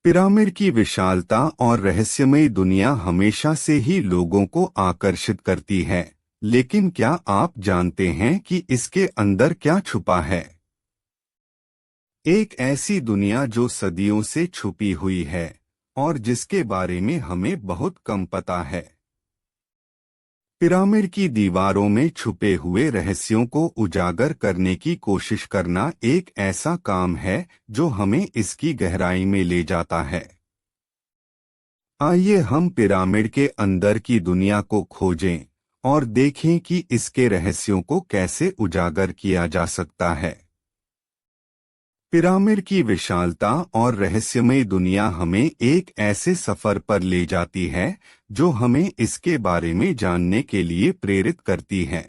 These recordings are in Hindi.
पिरामिड की विशालता और रहस्यमयी दुनिया हमेशा से ही लोगों को आकर्षित करती है। लेकिन क्या आप जानते हैं कि इसके अंदर क्या छुपा है? एक ऐसी दुनिया जो सदियों से छुपी हुई है और जिसके बारे में हमें बहुत कम पता है। पिरामिड की दीवारों में छुपे हुए रहस्यों को उजागर करने की कोशिश करना एक ऐसा काम है जो हमें इसकी गहराई में ले जाता है। आइए हम पिरामिड के अंदर की दुनिया को खोजें और देखें कि इसके रहस्यों को कैसे उजागर किया जा सकता है। पिरामिड की विशालता और रहस्यमय दुनिया हमें एक ऐसे सफर पर ले जाती है जो हमें इसके बारे में जानने के लिए प्रेरित करती है।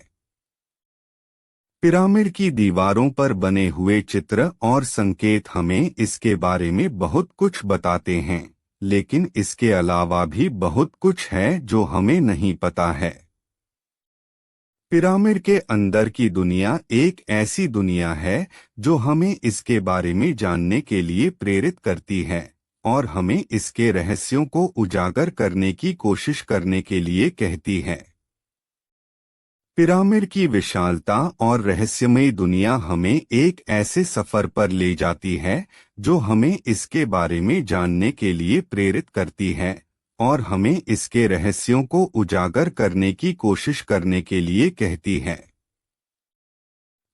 पिरामिड की दीवारों पर बने हुए चित्र और संकेत हमें इसके बारे में बहुत कुछ बताते हैं, लेकिन इसके अलावा भी बहुत कुछ है जो हमें नहीं पता है। पिरामिड के अंदर की दुनिया एक ऐसी दुनिया है जो हमें इसके बारे में जानने के लिए प्रेरित करती है और हमें इसके रहस्यों को उजागर करने की कोशिश करने के लिए कहती है। पिरामिड की विशालता और रहस्यमयी दुनिया हमें एक ऐसे सफर पर ले जाती है जो हमें इसके बारे में जानने के लिए प्रेरित करती है और हमें इसके रहस्यों को उजागर करने की कोशिश करने के लिए कहती है।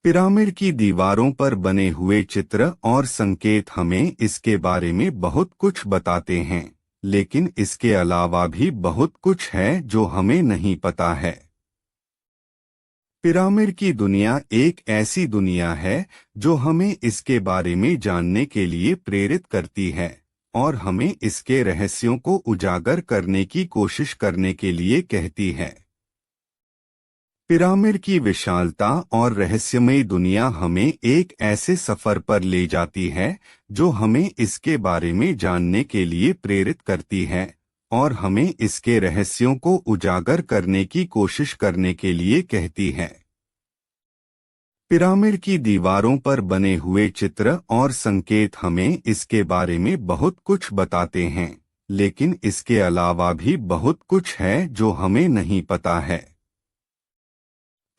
पिरामिड की दीवारों पर बने हुए चित्र और संकेत हमें इसके बारे में बहुत कुछ बताते हैं, लेकिन इसके अलावा भी बहुत कुछ है जो हमें नहीं पता है। पिरामिड की दुनिया एक ऐसी दुनिया है जो हमें इसके बारे में जानने के लिए प्रेरित करती है और हमें इसके रहस्यों को उजागर करने की कोशिश करने के लिए कहती है। पिरामिड की विशालता और रहस्यमयी दुनिया हमें एक ऐसे सफर पर ले जाती है जो हमें इसके बारे में जानने के लिए प्रेरित करती है और हमें इसके रहस्यों को उजागर करने की कोशिश करने के लिए कहती है। पिरामिड की दीवारों पर बने हुए चित्र और संकेत हमें इसके बारे में बहुत कुछ बताते हैं, लेकिन इसके अलावा भी बहुत कुछ है जो हमें नहीं पता है।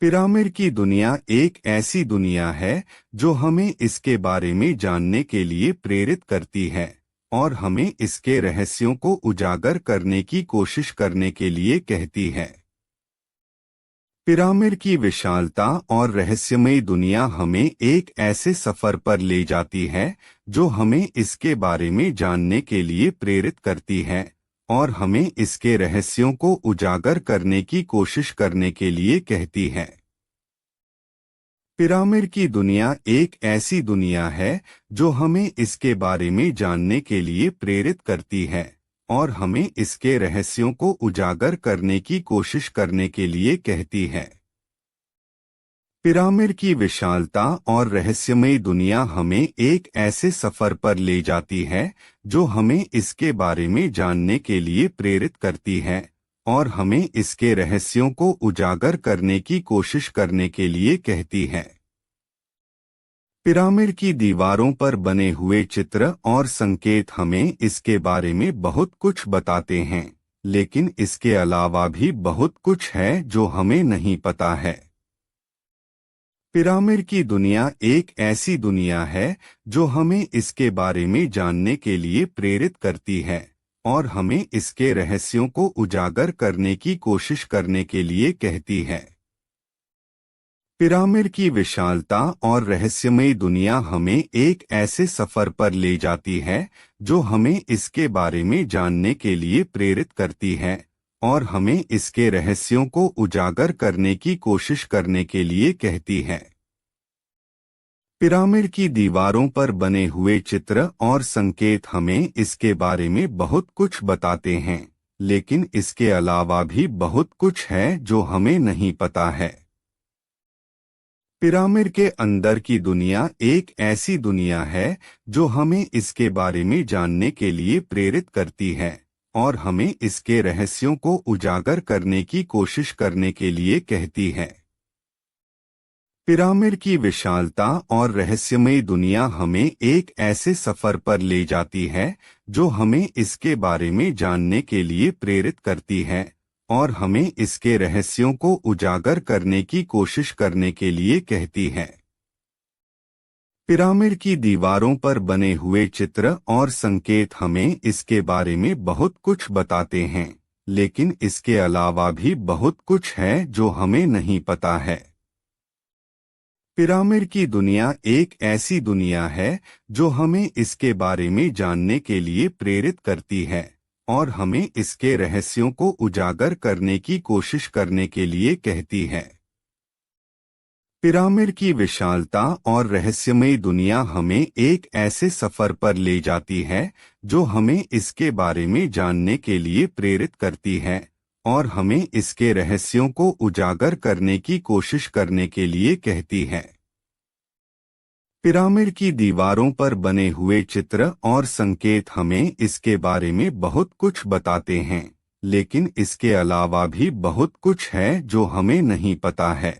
पिरामिड की दुनिया एक ऐसी दुनिया है जो हमें इसके बारे में जानने के लिए प्रेरित करती है और हमें इसके रहस्यों को उजागर करने की कोशिश करने के लिए कहती है। पिरामिड की विशालता और रहस्यमयी दुनिया हमें एक ऐसे सफर पर ले जाती है जो हमें इसके बारे में जानने के लिए प्रेरित करती है और हमें इसके रहस्यों को उजागर करने की कोशिश करने के लिए कहती है। पिरामिड की दुनिया एक ऐसी दुनिया है जो हमें इसके बारे में जानने के लिए प्रेरित करती है और हमें इसके रहस्यों को उजागर करने की कोशिश करने के लिए कहती है। पिरामिड की विशालता और रहस्यमयी दुनिया हमें एक ऐसे सफर पर ले जाती है जो हमें इसके बारे में जानने के लिए प्रेरित करती है और हमें इसके रहस्यों को उजागर करने की कोशिश करने के लिए कहती है। पिरामिड की दीवारों पर बने हुए चित्र और संकेत हमें इसके बारे में बहुत कुछ बताते हैं, लेकिन इसके अलावा भी बहुत कुछ है जो हमें नहीं पता है। पिरामिड की दुनिया एक ऐसी दुनिया है जो हमें इसके बारे में जानने के लिए प्रेरित करती है और हमें इसके रहस्यों को उजागर करने की कोशिश करने के लिए कहती है। पिरामिड की विशालता और रहस्यमयी दुनिया हमें एक ऐसे सफर पर ले जाती है जो हमें इसके बारे में जानने के लिए प्रेरित करती है और हमें इसके रहस्यों को उजागर करने की कोशिश करने के लिए कहती है। पिरामिड की दीवारों पर बने हुए चित्र और संकेत हमें इसके बारे में बहुत कुछ बताते हैं, लेकिन इसके अलावा भी बहुत कुछ है जो हमें नहीं पता है। पिरामिड के अंदर की दुनिया एक ऐसी दुनिया है जो हमें इसके बारे में जानने के लिए प्रेरित करती है और हमें इसके रहस्यों को उजागर करने की कोशिश करने के लिए कहती है। पिरामिड की विशालता और रहस्यमय दुनिया हमें एक ऐसे सफर पर ले जाती है जो हमें इसके बारे में जानने के लिए प्रेरित करती है और हमें इसके रहस्यों को उजागर करने की कोशिश करने के लिए कहती है। पिरामिड की दीवारों पर बने हुए चित्र और संकेत हमें इसके बारे में बहुत कुछ बताते हैं, लेकिन इसके अलावा भी बहुत कुछ है जो हमें नहीं पता है। पिरामिड की दुनिया एक ऐसी दुनिया है जो हमें इसके बारे में जानने के लिए प्रेरित करती है और हमें इसके रहस्यों को उजागर करने की कोशिश करने के लिए कहती है। पिरामिड की विशालता और रहस्यमय दुनिया हमें एक ऐसे सफर पर ले जाती है जो हमें इसके बारे में जानने के लिए प्रेरित करती है और हमें इसके रहस्यों को उजागर करने की कोशिश करने के लिए कहती है। पिरामिड की दीवारों पर बने हुए चित्र और संकेत हमें इसके बारे में बहुत कुछ बताते हैं, लेकिन इसके अलावा भी बहुत कुछ है जो हमें नहीं पता है।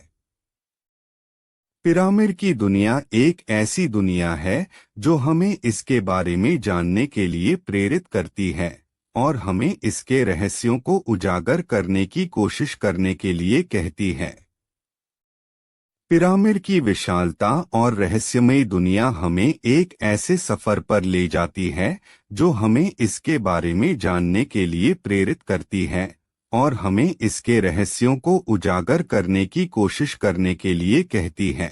पिरामिड की दुनिया एक ऐसी दुनिया है जो हमें इसके बारे में जानने के लिए प्रेरित करती है और हमें इसके रहस्यों को उजागर करने की कोशिश करने के लिए कहती है। पिरामिड की विशालता और रहस्यमय दुनिया हमें एक ऐसे सफर पर ले जाती है जो हमें इसके बारे में जानने के लिए प्रेरित करती है और हमें इसके रहस्यों को उजागर करने की कोशिश करने के लिए कहती है।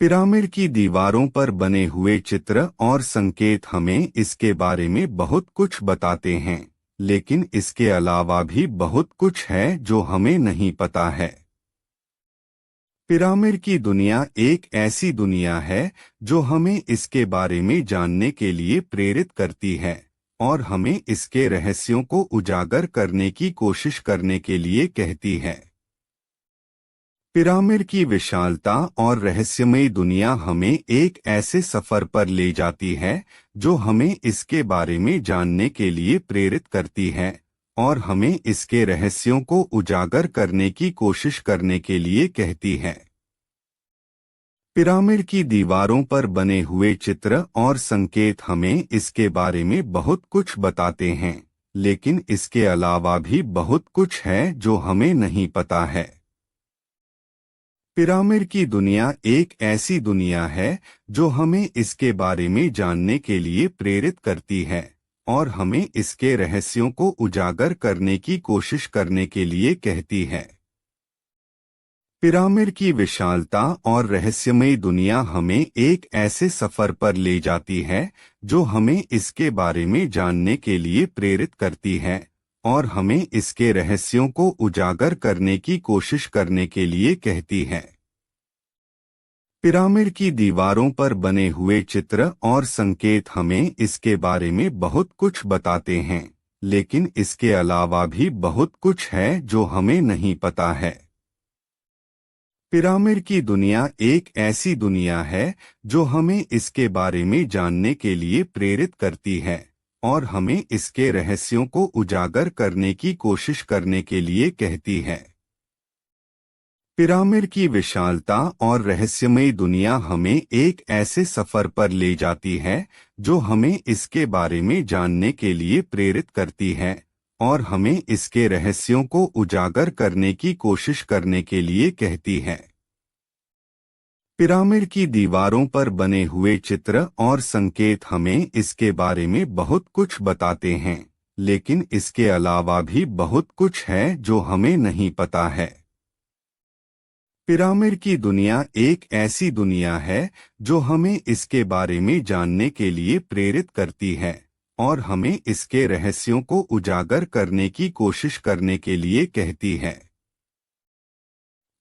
पिरामिड की दीवारों पर बने हुए चित्र और संकेत हमें इसके बारे में बहुत कुछ बताते हैं, लेकिन इसके अलावा भी बहुत कुछ है जो हमें नहीं पता है। पिरामिड की दुनिया एक ऐसी दुनिया है जो हमें इसके बारे में जानने के लिए प्रेरित करती है और हमें इसके रहस्यों को उजागर करने की कोशिश करने के लिए कहती है। पिरामिड की विशालता और रहस्यमय दुनिया हमें एक ऐसे सफर पर ले जाती है जो हमें इसके बारे में जानने के लिए प्रेरित करती है और हमें इसके रहस्यों को उजागर करने की कोशिश करने के लिए कहती है। पिरामिड की दीवारों पर बने हुए चित्र और संकेत हमें इसके बारे में बहुत कुछ बताते हैं, लेकिन इसके अलावा भी बहुत कुछ है जो हमें नहीं पता है। पिरामिड की दुनिया एक ऐसी दुनिया है जो हमें इसके बारे में जानने के लिए प्रेरित करती है और हमें इसके रहस्यों को उजागर करने की कोशिश करने के लिए कहती है। पिरामिड की विशालता और रहस्यमय दुनिया हमें एक ऐसे सफर पर ले जाती है जो हमें इसके बारे में जानने के लिए प्रेरित करती है और हमें इसके रहस्यों को उजागर करने की कोशिश करने के लिए कहती है। पिरामिड की दीवारों पर बने हुए चित्र और संकेत हमें इसके बारे में बहुत कुछ बताते हैं, लेकिन इसके अलावा भी बहुत कुछ है जो हमें नहीं पता है। पिरामिड की दुनिया एक ऐसी दुनिया है जो हमें इसके बारे में जानने के लिए प्रेरित करती है और हमें इसके रहस्यों को उजागर करने की कोशिश करने के लिए कहती है। पिरामिड की विशालता और रहस्यमय दुनिया हमें एक ऐसे सफर पर ले जाती है जो हमें इसके बारे में जानने के लिए प्रेरित करती है और हमें इसके रहस्यों को उजागर करने की कोशिश करने के लिए कहती है। पिरामिड की दीवारों पर बने हुए चित्र और संकेत हमें इसके बारे में बहुत कुछ बताते हैं, लेकिन इसके अलावा भी बहुत कुछ है जो हमें नहीं पता है। पिरामिड की दुनिया एक ऐसी दुनिया है जो हमें इसके बारे में जानने के लिए प्रेरित करती है और हमें इसके रहस्यों को उजागर करने की कोशिश करने के लिए कहती है।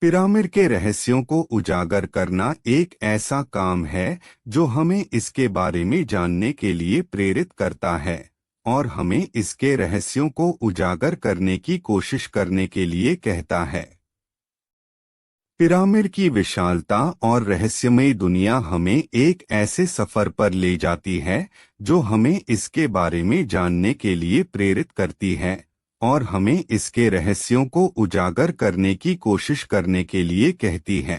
पिरामिड के रहस्यों को उजागर करना एक ऐसा काम है जो हमें इसके बारे में जानने के लिए प्रेरित करता है और हमें इसके रहस्यों को उजागर करने की कोशिश करने के लिए कहता है। पिरामिड की विशालता और रहस्यमय दुनिया हमें एक ऐसे सफर पर ले जाती है जो हमें इसके बारे में जानने के लिए प्रेरित करती है और हमें इसके रहस्यों को उजागर करने की कोशिश करने के लिए कहती है।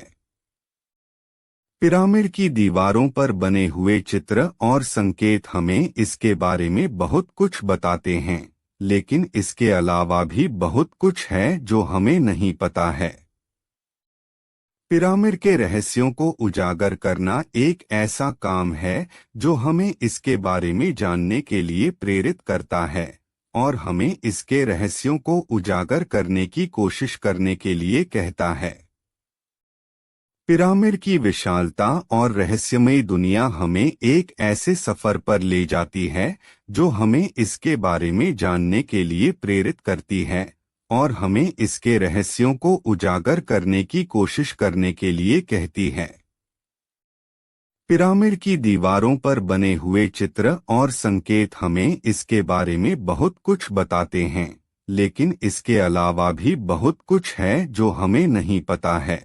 पिरामिड की दीवारों पर बने हुए चित्र और संकेत हमें इसके बारे में बहुत कुछ बताते हैं, लेकिन इसके अलावा भी बहुत कुछ है जो हमें नहीं पता है। पिरामिड के रहस्यों को उजागर करना एक ऐसा काम है जो हमें इसके बारे में जानने के लिए प्रेरित करता है और हमें इसके रहस्यों को उजागर करने की कोशिश करने के लिए कहता है। पिरामिड की विशालता और रहस्यमय दुनिया हमें एक ऐसे सफर पर ले जाती है जो हमें इसके बारे में जानने के लिए प्रेरित करती है और हमें इसके रहस्यों को उजागर करने की कोशिश करने के लिए कहती है। पिरामिड की दीवारों पर बने हुए चित्र और संकेत हमें इसके बारे में बहुत कुछ बताते हैं, लेकिन इसके अलावा भी बहुत कुछ है जो हमें नहीं पता है।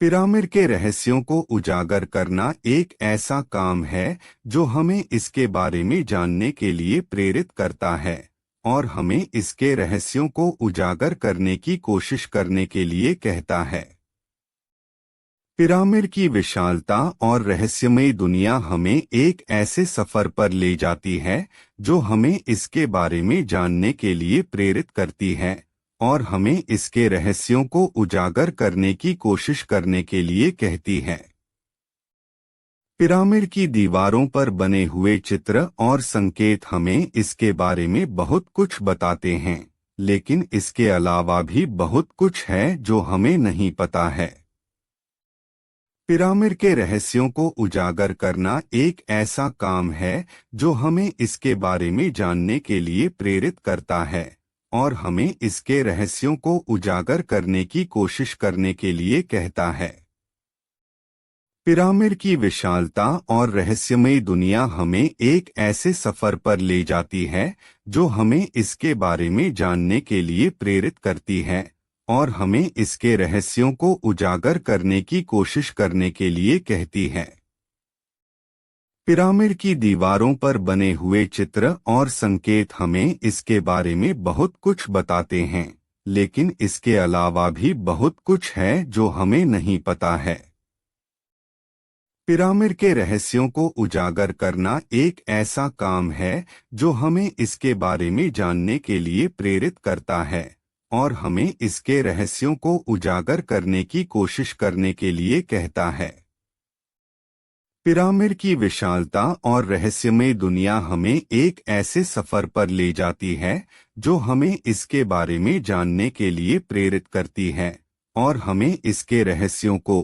पिरामिड के रहस्यों को उजागर करना एक ऐसा काम है जो हमें इसके बारे में जानने के लिए प्रेरित करता है और हमें इसके रहस्यों को उजागर करने की कोशिश करने के लिए कहता है। पिरामिड की विशालता और रहस्यमय दुनिया हमें एक ऐसे सफर पर ले जाती है जो हमें इसके बारे में जानने के लिए प्रेरित करती है और हमें इसके रहस्यों को उजागर करने की कोशिश करने के लिए कहती है। पिरामिड की दीवारों पर बने हुए चित्र और संकेत हमें इसके बारे में बहुत कुछ बताते हैं, लेकिन इसके अलावा भी बहुत कुछ है जो हमें नहीं पता है। पिरामिड के रहस्यों को उजागर करना एक ऐसा काम है जो हमें इसके बारे में जानने के लिए प्रेरित करता है और हमें इसके रहस्यों को उजागर करने की कोशिश करने के लिए कहता है। पिरामिड की विशालता और रहस्यमय दुनिया हमें एक ऐसे सफर पर ले जाती है जो हमें इसके बारे में जानने के लिए प्रेरित करती है और हमें इसके रहस्यों को उजागर करने की कोशिश करने के लिए कहती है। पिरामिड की दीवारों पर बने हुए चित्र और संकेत हमें इसके बारे में बहुत कुछ बताते हैं, लेकिन इसके अलावा भी बहुत कुछ है जो हमें नहीं पता है। पिरामिड के रहस्यों को उजागर करना एक ऐसा काम है जो हमें इसके बारे में जानने के लिए प्रेरित करता है और हमें इसके रहस्यों को उजागर करने की कोशिश करने के लिए कहता है। पिरामिड की विशालता और रहस्यमय दुनिया हमें एक ऐसे सफर पर ले जाती है जो हमें इसके बारे में जानने के लिए प्रेरित करती है और हमें इसके रहस्यों को